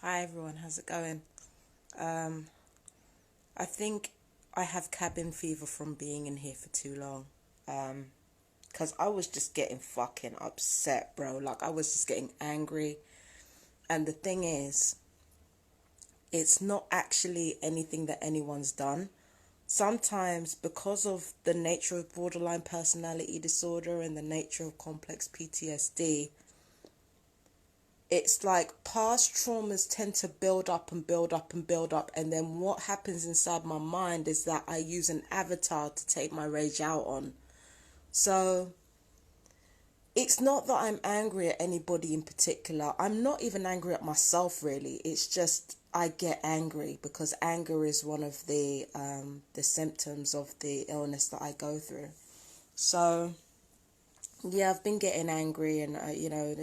Hi everyone, how's it going? Um, I think I have cabin fever from being in here for too long. Cause I was just getting fucking upset, bro. Like I was just getting angry. And the thing is, it's not actually anything that anyone's done. Sometimes because of the nature of borderline personality disorder and the nature of complex PTSD, it's like past traumas tend to build up and build up and build up, and then what happens inside my mind is that I use an avatar to take my rage out on. So it's not that I'm angry at anybody in particular. I'm not even angry at myself really. It's just I get angry because anger is one of the symptoms of the illness that I go through. So yeah, I've been getting angry, and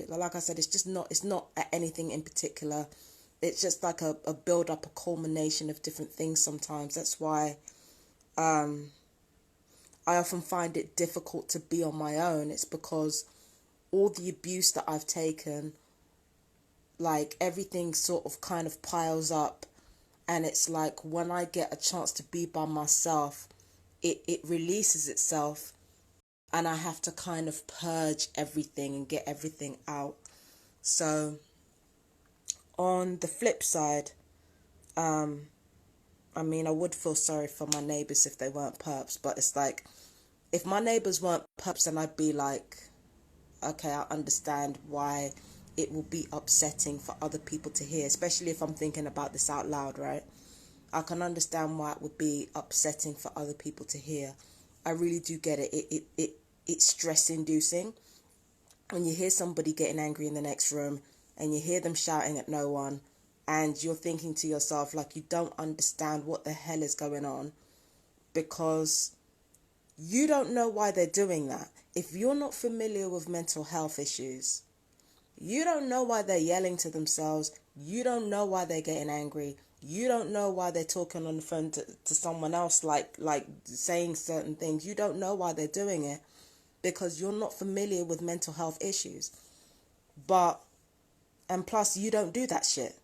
like I said, it's not at anything in particular. It's just like a build up, a culmination of different things. Sometimes that's why I often find it difficult to be on my own. It's because all the abuse that I've taken, like everything sort of kind of piles up, and it's like when I get a chance to be by myself, it releases itself, and I have to kind of purge everything and get everything out. So on the flip side, I mean, I would feel sorry for my neighbours if they weren't perps, but it's like, if my neighbours weren't perps, then I'd be like, okay, I understand why it will be upsetting for other people to hear, especially if I'm thinking about this out loud, right? I can understand why it would be upsetting for other people to hear. I really do get it. It's stress inducing when you hear somebody getting angry in the next room and you hear them shouting at no one, and you're thinking to yourself like you don't understand what the hell is going on, because you don't know why they're doing that. If you're not familiar with mental health issues, you don't know why they're yelling to themselves. You don't know why they're getting angry. You don't know why they're talking on the phone to someone else, like saying certain things. You don't know why they're doing it because you're not familiar with mental health issues. But, and plus, you don't do that shit.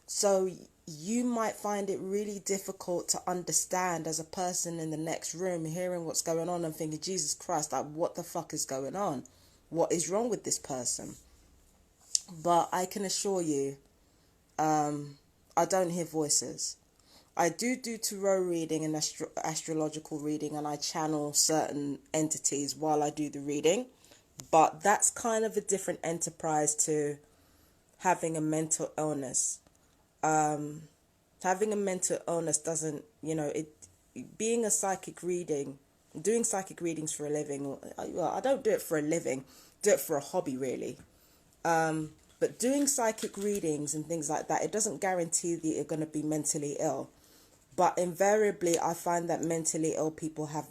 So you might find it really difficult to understand as a person in the next room, hearing what's going on and thinking, Jesus Christ, like, what the fuck is going on? What is wrong with this person? But I can assure you, I don't hear voices. I do tarot reading and astrological reading, and I channel certain entities while I do the reading. But that's kind of a different enterprise to having a mental illness. Having a mental illness doesn't, being a psychic reading, doing psychic readings for a living, well, I don't do it for a living, do it for a hobby really. But doing psychic readings and things like that, it doesn't guarantee that you're going to be mentally ill. But invariably, I find that mentally ill people have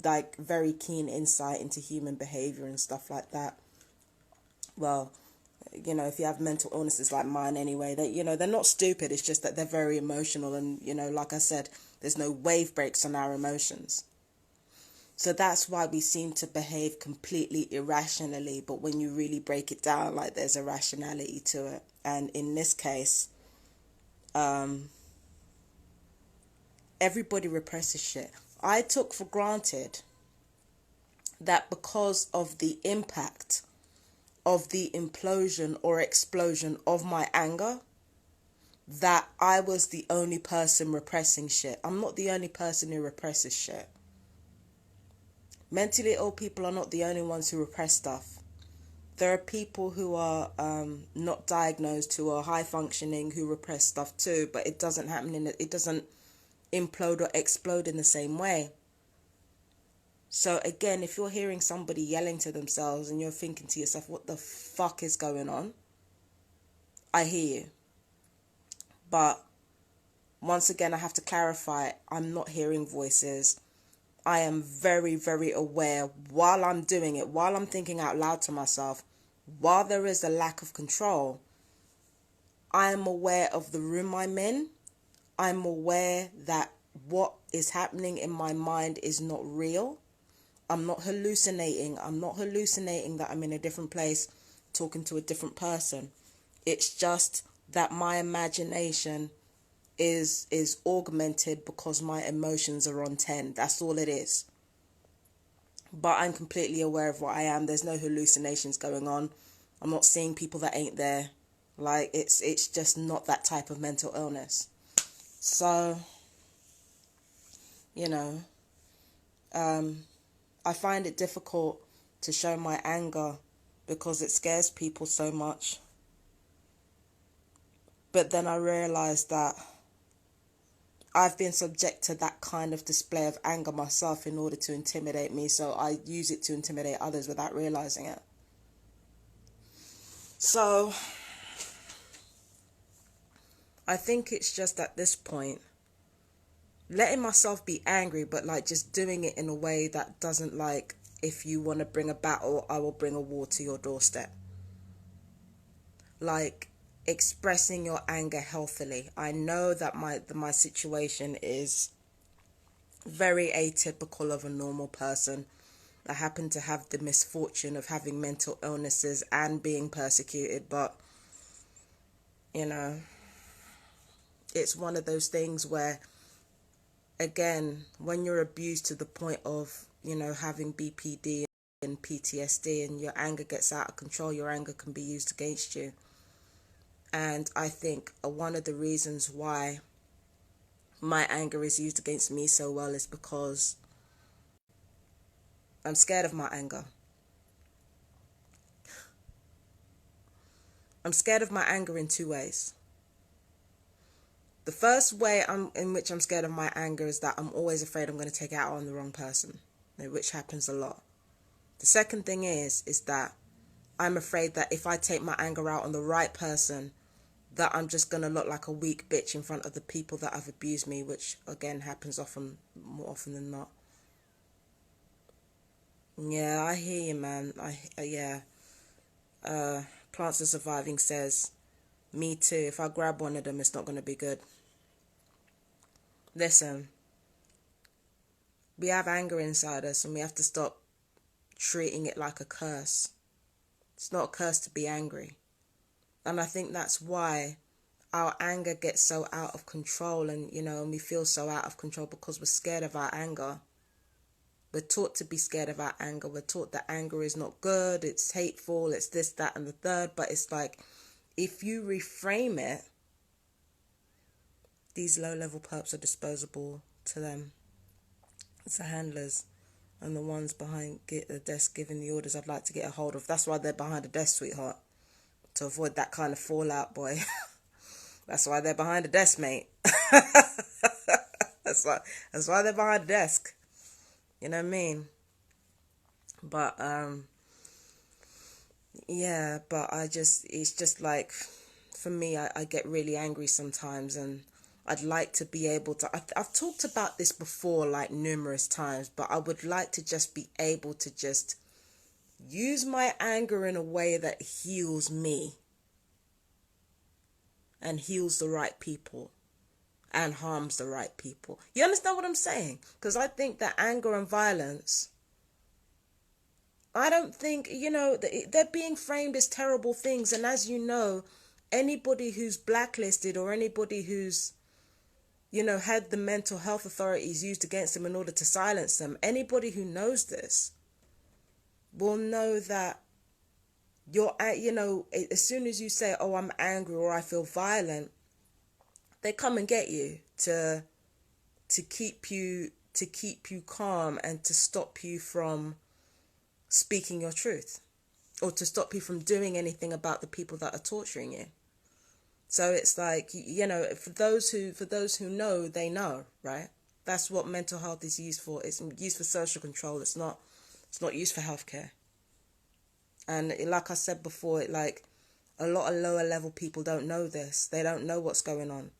like very keen insight into human behavior and stuff like that. Well, if you have mental illnesses like mine anyway, they're not stupid. It's just that they're very emotional, and, like I said, there's no wave breaks on our emotions. So that's why we seem to behave completely irrationally, but when you really break it down, like, there's a rationality to it. And in this case, everybody represses shit. I took for granted that because of the impact of the implosion or explosion of my anger, that I was the only person repressing shit. I'm not the only person who represses shit. Mentally ill people are not the only ones who repress stuff. There are people who are not diagnosed, who are high functioning, who repress stuff too, but it doesn't happen it doesn't implode or explode in the same way. So again, if you're hearing somebody yelling to themselves and you're thinking to yourself, what the fuck is going on? I hear you. But once again, I have to clarify, I'm not hearing voices. I am very, very aware while I'm doing it, while I'm thinking out loud to myself, while there is a lack of control, I am aware of the room I'm in. I'm aware that what is happening in my mind is not real. I'm not hallucinating. I'm not hallucinating that I'm in a different place talking to a different person. It's just that my imagination is augmented because my emotions are on 10. That's all it is. But I'm completely aware of what I am. There's no hallucinations going on. I'm not seeing people that ain't there. Like, it's just not that type of mental illness. So, you know, I find it difficult to show my anger because it scares people so much. But then I realized that I've been subject to that kind of display of anger myself in order to intimidate me, so I use it to intimidate others without realizing it. So I think it's just at this point letting myself be angry, but like just doing it in a way that doesn't, like, if you want to bring a battle, I will bring a war to your doorstep. Like, expressing your anger healthily. I know that my situation is very atypical of a normal person. I happen to have the misfortune of having mental illnesses and being persecuted, but, you know, it's one of those things where, again, when you're abused to the point of, you know, having BPD and PTSD and your anger gets out of control, your anger can be used against you. And I think one of the reasons why my anger is used against me so well is because I'm scared of my anger. I'm scared of my anger in two ways. The first way in which I'm scared of my anger is that I'm always afraid I'm going to take it out on the wrong person, which happens a lot. The second thing is that I'm afraid that if I take my anger out on the right person, that I'm just going to look like a weak bitch in front of the people that have abused me, which again happens more often than not. Yeah, I hear you, man. Plants Are Surviving says, me too. If I grab one of them, it's not going to be good. Listen, we have anger inside us and we have to stop treating it like a curse. It's not a curse to be angry. And I think that's why our anger gets so out of control, and, you know, and we feel so out of control because we're scared of our anger. We're taught to be scared of our anger. We're taught that anger is not good, it's hateful, it's this, that, and the third. But it's like, if you reframe it, these low-level perps are disposable to them. It's the handlers and the ones behind the desk giving the orders I'd like to get a hold of. That's why they're behind the desk, sweetheart. To avoid that kind of fallout, boy. That's why they're behind the desk, mate. That's why they're behind the desk. You know what I mean? But, yeah, but it's just like, for me, I get really angry sometimes, and I'd like to be able to, I've talked about this before, like, numerous times, but I would like to just be able to just use my anger in a way that heals me and heals the right people and harms the right people. You understand what I'm saying? Because I think that anger and violence, I don't think, you know, they're being framed as terrible things. And as you know, anybody who's blacklisted or anybody who's, you know, had the mental health authorities used against them in order to silence them, anybody who knows this will know that you know, as soon as you say, oh, I'm angry or I feel violent, they come and get you to keep you calm and to stop you from speaking your truth, or to stop you from doing anything about the people that are torturing you. So it's like, you know, for those who know, they know, right? That's what mental health is used for. It's used for social control. It's not used for healthcare. And like I said before, like, a lot of lower level people don't know this. They don't know what's going on.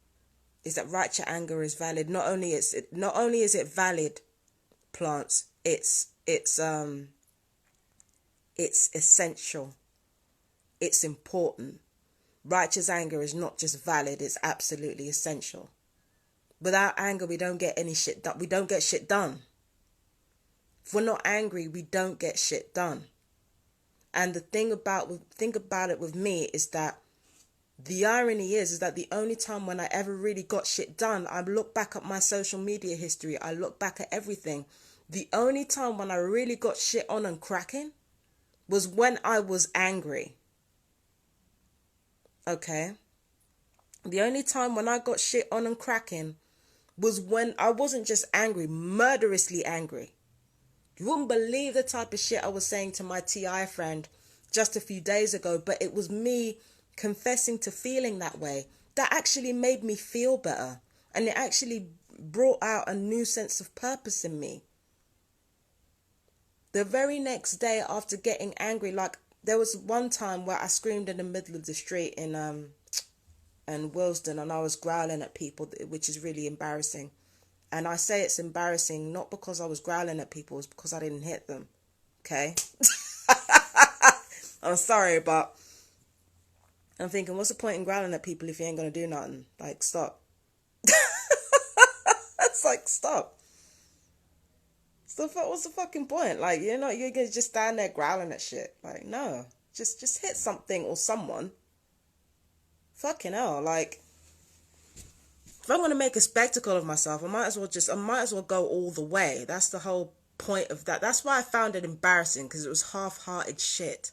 Is that righteous anger is valid? Not only is it valid, plants. It's essential. It's important. Righteous anger is not just valid, it's absolutely essential. Without anger, we don't get any shit done. We don't get shit done. If we're not angry, we don't get shit done. And the thing about it with me is that The irony is that the only time when I ever really got shit done, I look back at my social media history, I look back at everything. The only time when I really got shit on and cracking was when I was angry. Okay? The only time when I got shit on and cracking was when I wasn't just angry, murderously angry. You wouldn't believe the type of shit I was saying to my TI friend just a few days ago, but it was me confessing to feeling that way that actually made me feel better, and it actually brought out a new sense of purpose in me. The very next day after getting angry, like there was one time where I screamed in the middle of the street in Willesden, and I was growling at people, which is really embarrassing. And I say it's embarrassing not because I was growling at people, it's because I didn't hit them. Okay? I'm sorry, but I'm thinking, what's the point in growling at people if you ain't gonna do nothing? Like, stop. It's like, stop. What's the fucking point? Like, you're gonna just stand there growling at shit. Like, no. Just hit something or someone. Fucking hell, like, if I'm gonna make a spectacle of myself, I might as well go all the way. That's the whole point of that. That's why I found it embarrassing, because it was half-hearted shit.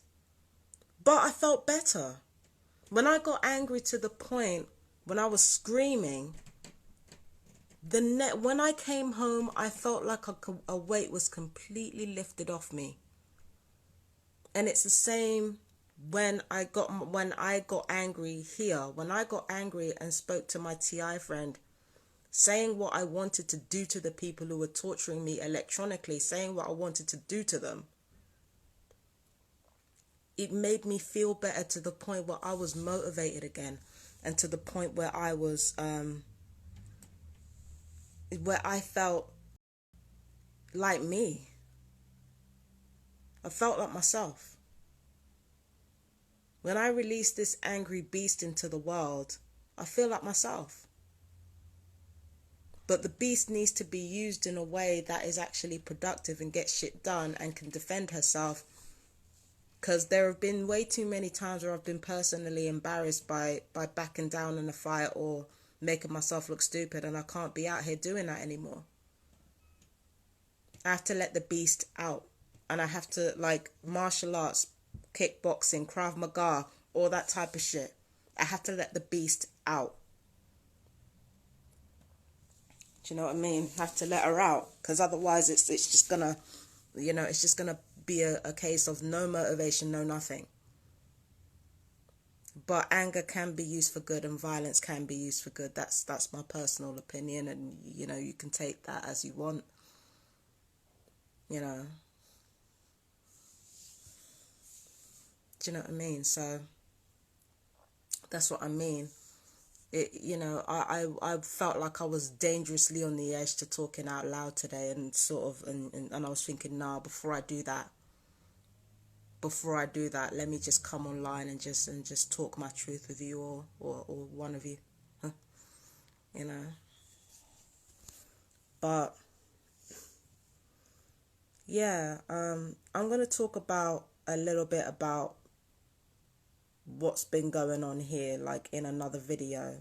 But I felt better. When I got angry to the point when I was screaming, when I came home, I felt like a weight was completely lifted off me. And it's the same when I got angry here. When I got angry and spoke to my TI friend, saying what I wanted to do to the people who were torturing me electronically, saying what I wanted to do to them, it made me feel better to the point where I was motivated again, and to the point where I was, where I felt like me. I felt like myself. When I release this angry beast into the world, I feel like myself. But the beast needs to be used in a way that is actually productive and gets shit done and can defend herself. Because there have been way too many times where I've been personally embarrassed by backing down in a fight or making myself look stupid, and I can't be out here doing that anymore. I have to let the beast out. And I have to, like, martial arts, kickboxing, Krav Maga, all that type of shit. I have to let the beast out. Do you know what I mean? I have to let her out, because otherwise it's just gonna, it's just gonna be a case of no motivation, no nothing. But anger can be used for good, and violence can be used for good. That's my personal opinion, and you can take that as you want. Do you know what I mean? So that's what I mean. I felt like I was dangerously on the edge to talking out loud today, and and I was thinking, nah, before I do that, let me just come online and just talk my truth with you, or one of you, But yeah, I'm gonna talk about a little bit about what's been going on here, like in another video.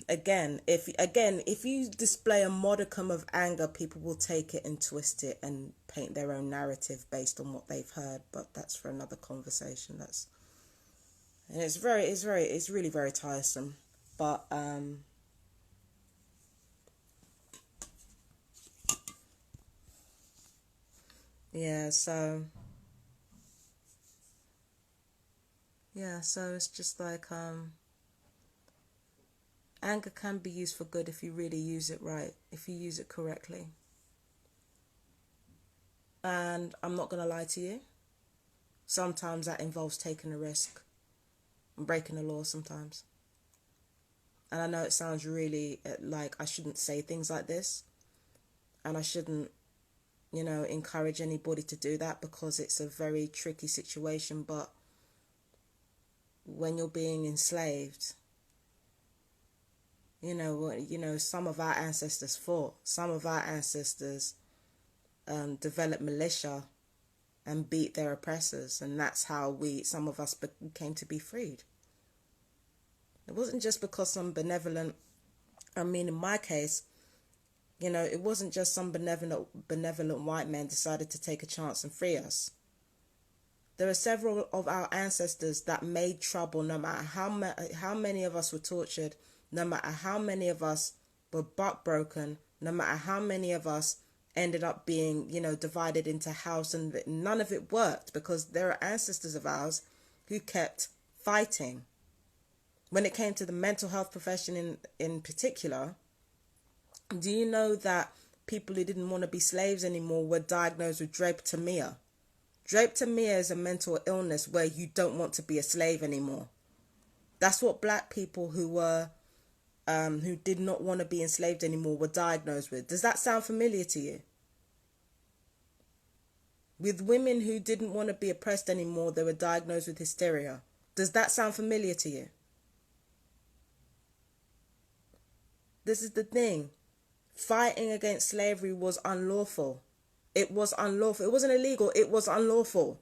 If you display a modicum of anger, people will take it and twist it and paint their own narrative based on what they've heard. But that's for another conversation. It's really very tiresome. But yeah, so it's just like anger can be used for good if you really use it right, if you use it correctly. And I'm not going to lie to you. Sometimes that involves taking a risk and breaking the law sometimes. And I know it sounds really like I shouldn't say things like this. And I shouldn't, encourage anybody to do that, because it's a very tricky situation. But when you're being enslaved, some of our ancestors fought. Some of our ancestors developed militia and beat their oppressors. And that's how some of us came to be freed. It wasn't just because some benevolent, I mean, in my case, it wasn't just some benevolent white man decided to take a chance and free us. There are several of our ancestors that made trouble, no matter how many of us were tortured, no matter how many of us were butt broken, no matter how many of us ended up being, divided into house, and none of it worked because there are ancestors of ours who kept fighting. When it came to the mental health profession in particular, do you know that people who didn't want to be slaves anymore were diagnosed with drapetomia? Drapetomia is a mental illness where you don't want to be a slave anymore. That's what black people who did not want to be enslaved anymore were diagnosed with. Does that sound familiar to you? With women who didn't want to be oppressed anymore, they were diagnosed with hysteria. Does that sound familiar to you? This is the thing. Fighting against slavery was unlawful. It was unlawful. It wasn't illegal. It was unlawful.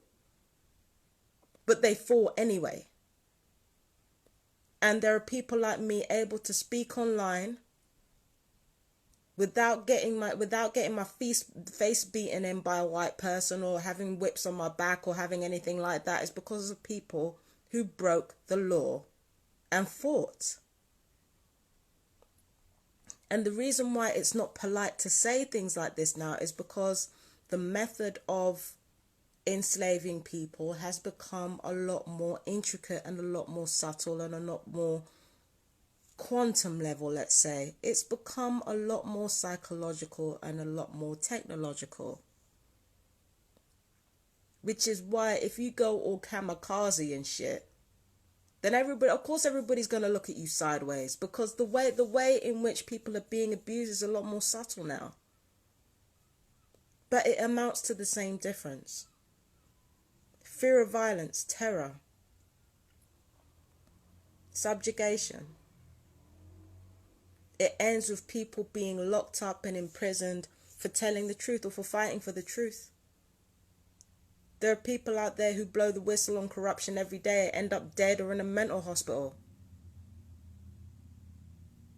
But they fought anyway. And there are people like me able to speak online without getting my face beaten in by a white person or having whips on my back or having anything like that. Is because of people who broke the law and fought. And the reason why it's not polite to say things like this now is because the method of enslaving people has become a lot more intricate and a lot more subtle and a lot more quantum level, let's say. It's become a lot more psychological and a lot more technological. Which is why if you go all kamikaze and shit, then everybody's going to look at you sideways, because the way in which people are being abused is a lot more subtle now. But it amounts to the same difference. Fear of violence, terror, subjugation. It ends with people being locked up and imprisoned for telling the truth or for fighting for the truth. There are people out there who blow the whistle on corruption every day, end up dead or in a mental hospital.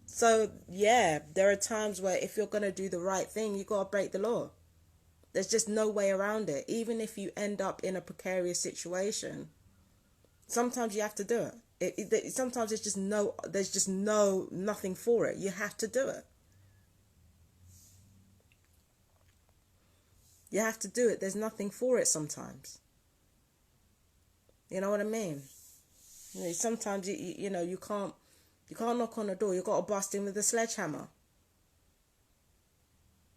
So, yeah, there are times where if you're going to do the right thing, you got to break the law. There's just no way around it. Even if you end up in a precarious situation, sometimes you have to do it. Sometimes there's just nothing for it. You have to do it. You have to do it. There's nothing for it sometimes. You know what I mean? Sometimes you can't knock on the door. You got to bust in with a sledgehammer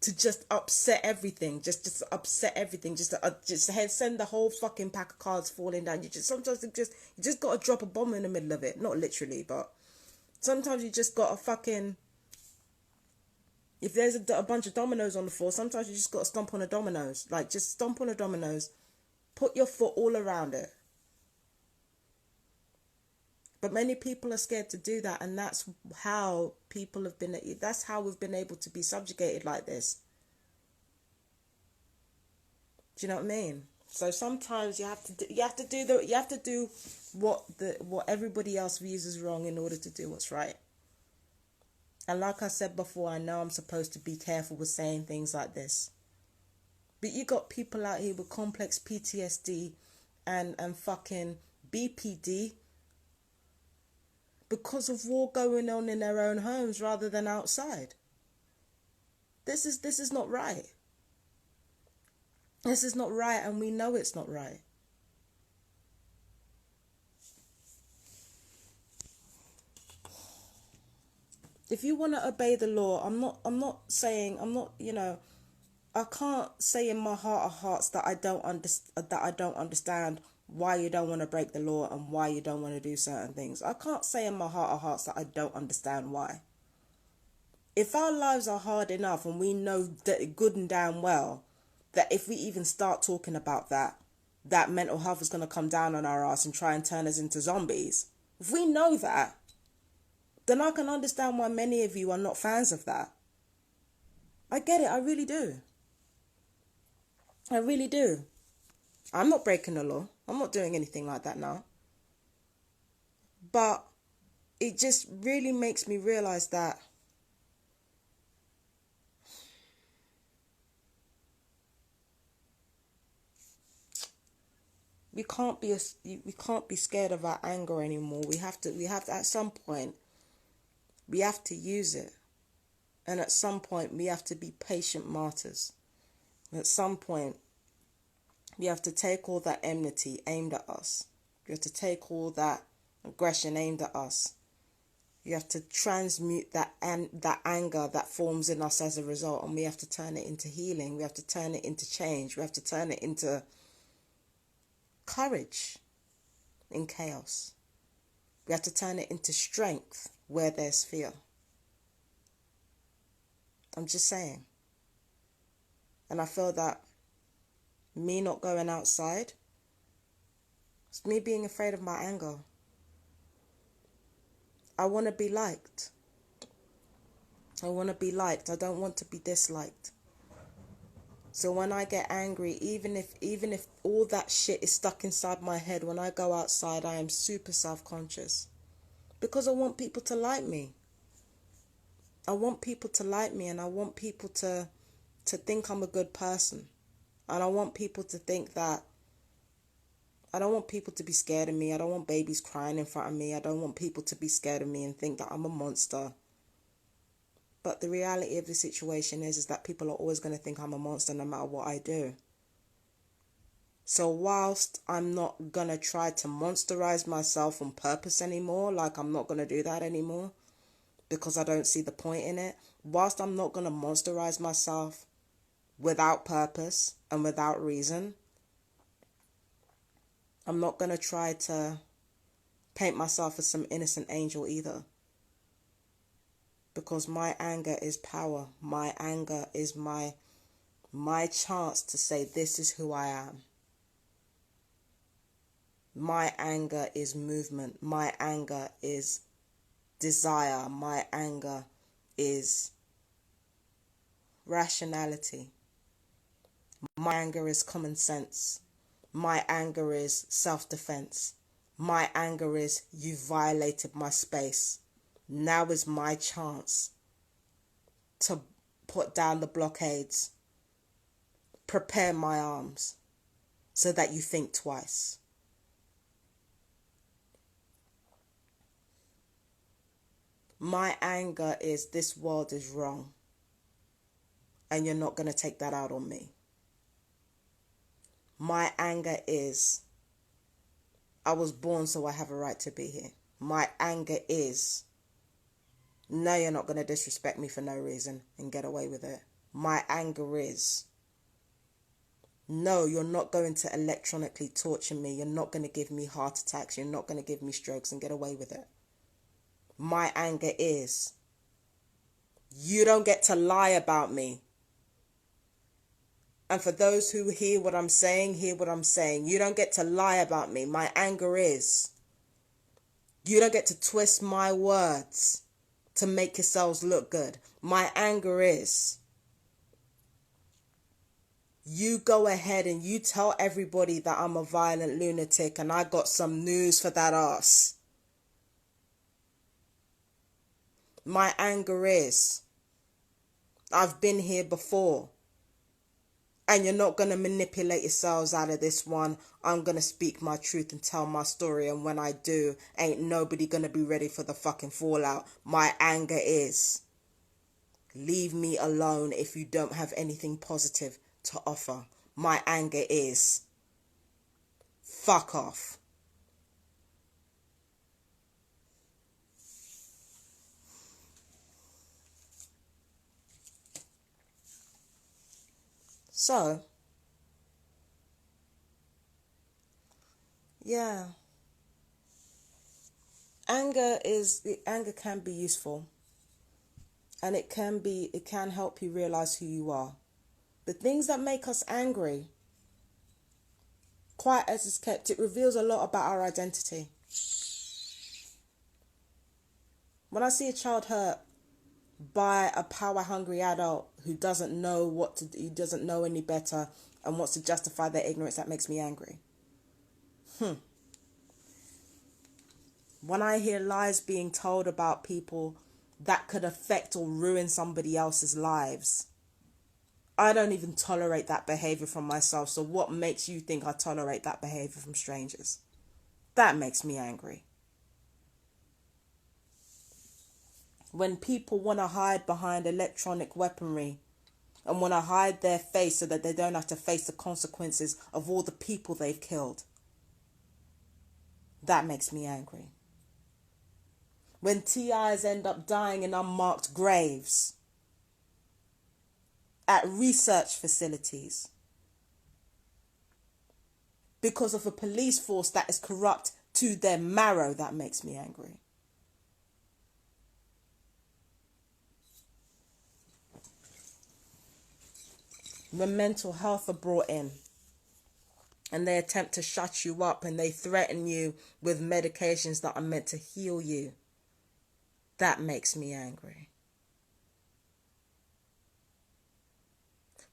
to just upset everything. Just upset everything. Just send the whole fucking pack of cards falling down. You just got to drop a bomb in the middle of it. Not literally, but sometimes you just got to fucking. If there's a bunch of dominoes on the floor, sometimes you just got to stomp on the dominoes. Like, just stomp on the dominoes. Put your foot all around it. But many people are scared to do that. And that's how that's how we've been able to be subjugated like this. Do you know what I mean? So sometimes you have to do what everybody else views as wrong in order to do what's right. And like I said before, I know I'm supposed to be careful with saying things like this. But you got people out here with complex PTSD and fucking BPD because of war going on in their own homes rather than outside. This is not right. This is not right, and we know it's not right. If you want to obey the law, I can't say in my heart of hearts that I don't understand why you don't want to break the law and why you don't want to do certain things. I can't say in my heart of hearts that I don't understand why. If our lives are hard enough and we know that good and damn well that if we even start talking about that mental health is going to come down on our ass and try and turn us into zombies. If we know that, then I can understand why many of you are not fans of that. I get it, I really do. I really do. I'm not breaking the law. I'm not doing anything like that now. But it just really makes me realize that we can't be scared of our anger anymore. We have to at some point we have to use it. And at some point we have to be patient martyrs. At some point we have to take all that enmity aimed at us. We have to take all that aggression aimed at us. You have to transmute that anger that forms in us as a result, and we have to turn it into healing. We have to turn it into change. We have to turn it into courage in chaos. We have to turn it into strength where there's fear. I'm just saying. And I feel that me not going outside, it's me being afraid of my anger. I want to be liked. I want to be liked. I don't want to be disliked. So when I get angry, even if all that shit is stuck inside my head, when I go outside, I am super self-conscious. Because I want people to like me. I want people to like me, and I want people to think I'm a good person. And I want people to think that I don't want people to be scared of me. I don't want babies crying in front of me. I don't want people to be scared of me and think that I'm a monster. But the reality of the situation is that people are always going to think I'm a monster no matter what I do. So whilst I'm not going to try to monsterize myself on purpose anymore, like I'm not going to do that anymore because I don't see the point in it. Whilst I'm not going to monsterize myself without purpose and without reason, I'm not going to try to paint myself as some innocent angel either. Because my anger is power. My anger is my chance to say this is who I am. My anger is movement. My anger is desire. My anger is rationality. My anger is common sense. My anger is self-defense. My anger is you violated my space. Now is my chance to put down the blockades, prepare my arms so that you think twice. My anger is this world is wrong and you're not going to take that out on me. My anger is I was born so I have a right to be here. My anger is no, you're not going to disrespect me for no reason and get away with it. My anger is no, you're not going to electronically torture me. You're not going to give me heart attacks. You're not going to give me strokes and get away with it. My anger is you don't get to lie about me. And for those who hear what I'm saying, hear what I'm saying. You don't get to lie about me. My anger is you don't get to twist my words to make yourselves look good. My anger is you go ahead and you tell everybody that I'm a violent lunatic and I got some news for that ass. My anger is I've been here before. And you're not going to manipulate yourselves out of this one. I'm going to speak my truth and tell my story. And when I do, ain't nobody going to be ready for the fucking fallout. My anger is leave me alone if you don't have anything positive to offer. My anger is fuck off. So, yeah. Anger can be useful. And it can help you realize who you are. The things that make us angry, quiet as it's kept, it reveals a lot about our identity. When I see a child hurt by a power-hungry adult who doesn't know what to do, who doesn't know any better, and wants to justify their ignorance, that makes me angry. When I hear lies being told about people that could affect or ruin somebody else's lives, I don't even tolerate that behavior from myself. So what makes you think I tolerate that behavior from strangers? That makes me angry. When people want to hide behind electronic weaponry and want to hide their face so that they don't have to face the consequences of all the people they've killed, that makes me angry. When TIs end up dying in unmarked graves at research facilities because of a police force that is corrupt to their marrow, that makes me angry. When mental health are brought in and they attempt to shut you up and they threaten you with medications that are meant to heal you, that makes me angry.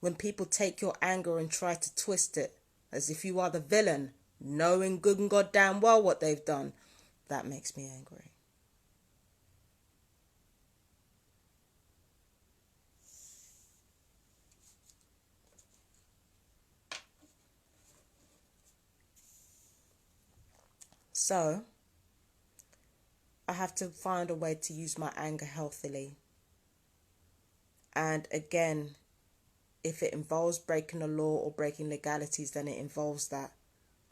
When people take your anger and try to twist it as if you are the villain, knowing good and goddamn well what they've done, that makes me angry. So, I have to find a way to use my anger healthily. And again, if it involves breaking the law or breaking legalities, then it involves that.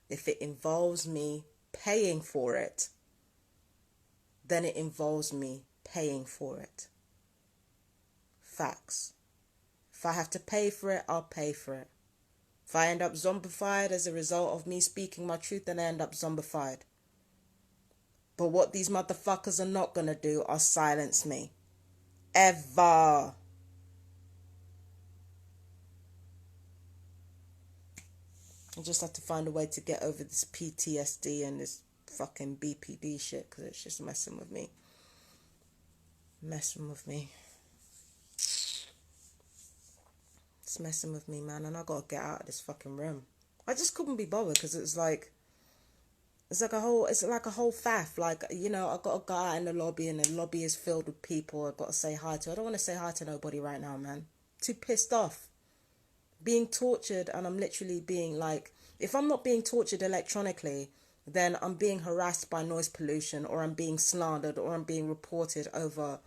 If it involves me paying for it, then it involves me paying for it. Facts. If I have to pay for it, I'll pay for it. If I end up zombified as a result of me speaking my truth, then I end up zombified. But what these motherfuckers are not going to do are silence me. Ever. I just have to find a way to get over this PTSD and this fucking BPD shit, because it's just messing with me. Messing with me. It's messing with me, man, and I gotta get out of this fucking room. I just couldn't be bothered, because it's like a whole faff. Like, you know, I gotta go out in the lobby and the lobby is filled with people I gotta say hi to. I don't want to say hi to nobody right now, man. Too pissed off. Being tortured, and I'm literally being like, if I'm not being tortured electronically, then I'm being harassed by noise pollution, or I'm being slandered, or I'm being reported over,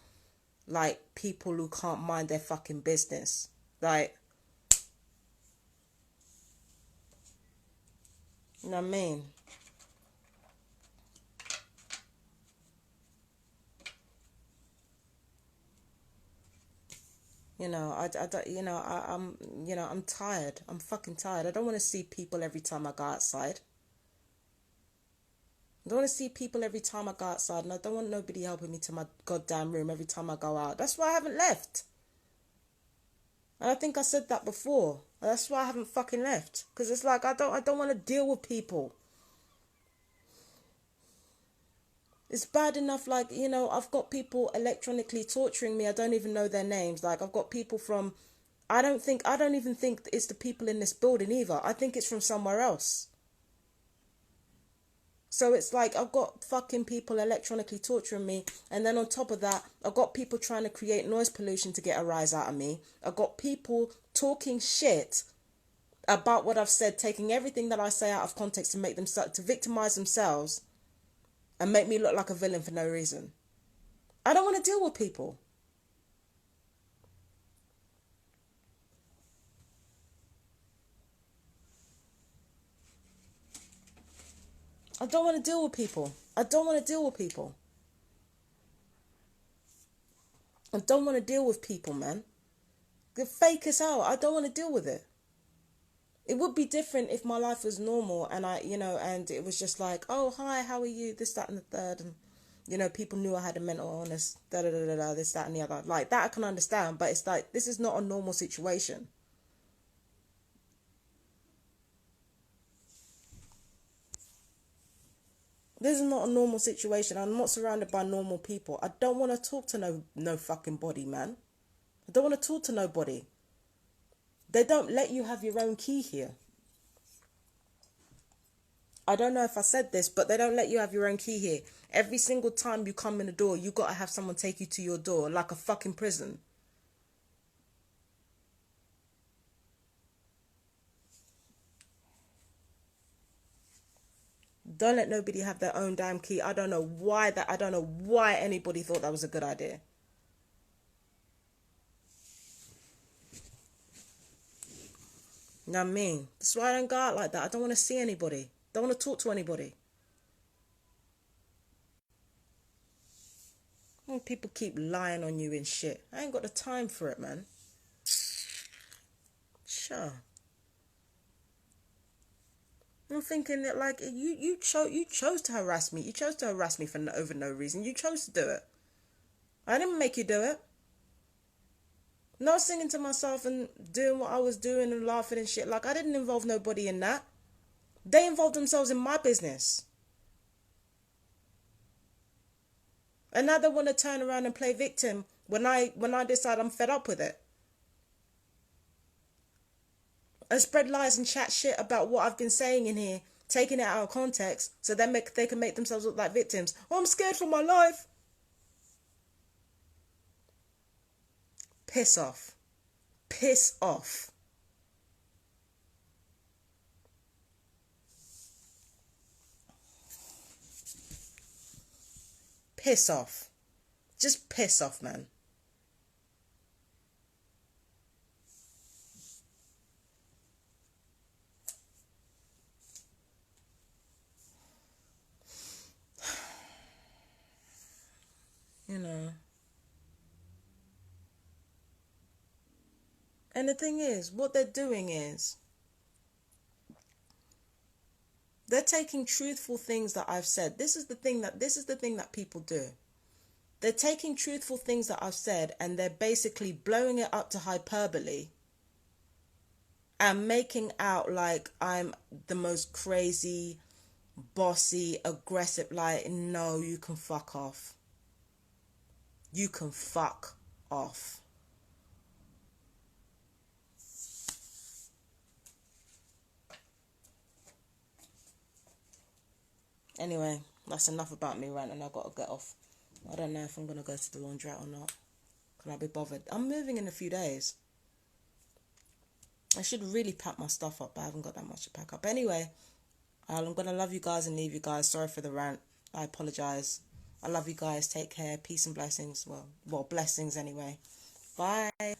like, people who can't mind their fucking business. Like, you know what I mean? You know, I'm tired. I'm fucking tired. I don't want to see people every time I go outside. I don't want to see people every time I go outside, and I don't want nobody helping me to my goddamn room every time I go out. That's why I haven't left. And I think I said that before. That's why I haven't fucking left. Because it's like, I don't want to deal with people. It's bad enough, like, you know, I've got people electronically torturing me. I don't even know their names. Like, I've got people from, I don't even think it's the people in this building either. I think it's from somewhere else. So it's like, I've got fucking people electronically torturing me. And then on top of that, I've got people trying to create noise pollution to get a rise out of me. I've got people talking shit about what I've said, taking everything that I say out of context to make them, to victimize themselves and make me look like a villain for no reason. I don't want to deal with people. I don't want to deal with people. I don't want to deal with people. I don't want to deal with people, man. They're fake as hell. I don't want to deal with it. It would be different if my life was normal and and it was just like, oh, hi, how are you? This, that, and the third. And, you know, people knew I had a mental illness, this, that, and the other. Like, that I can understand, but it's like, this is not a normal situation. This is not a normal situation. I'm not surrounded by normal people. I don't want to talk to no fucking body, man. I don't want to talk to nobody. They don't let you have your own key here. I don't know if I said this, but they don't let you have your own key here. Every single time you come in the door, you got to have someone take you to your door, like a fucking prison. Don't let nobody have their own damn key. I don't know why anybody thought that was a good idea. You know what I mean? That's why I don't go out like that. I don't want to see anybody. Don't want to talk to anybody. And people keep lying on you and shit. I ain't got the time for it, man. Sure. I'm thinking that, like, you chose to harass me. You chose to harass me for over no reason. You chose to do it. I didn't make you do it. Not singing to myself and doing what I was doing and laughing and shit. Like, I didn't involve nobody in that. They involved themselves in my business. And now they want to turn around and play victim when I decide I'm fed up with it. And spread lies and chat shit about what I've been saying in here, taking it out of context, so they can make themselves look like victims. Oh, I'm scared for my life. Piss off. Piss off. Piss off. Just piss off, man. You know. And the thing is, what they're doing is they're taking truthful things that I've said. This is the thing that people do. They're taking truthful things that I've said and they're basically blowing it up to hyperbole and making out like I'm the most crazy, bossy, aggressive. Like, no, you can fuck off. You can fuck off. Anyway, that's enough about me ranting. I've got to get off. I don't know if I'm going to go to the laundrette or not. Can I be bothered? I'm moving in a few days. I should really pack my stuff up, but I haven't got that much to pack up. Anyway, I'm going to love you guys and leave you guys. Sorry for the rant. I apologise. I love you guys. Take care. Peace and blessings. Well, blessings anyway. Bye.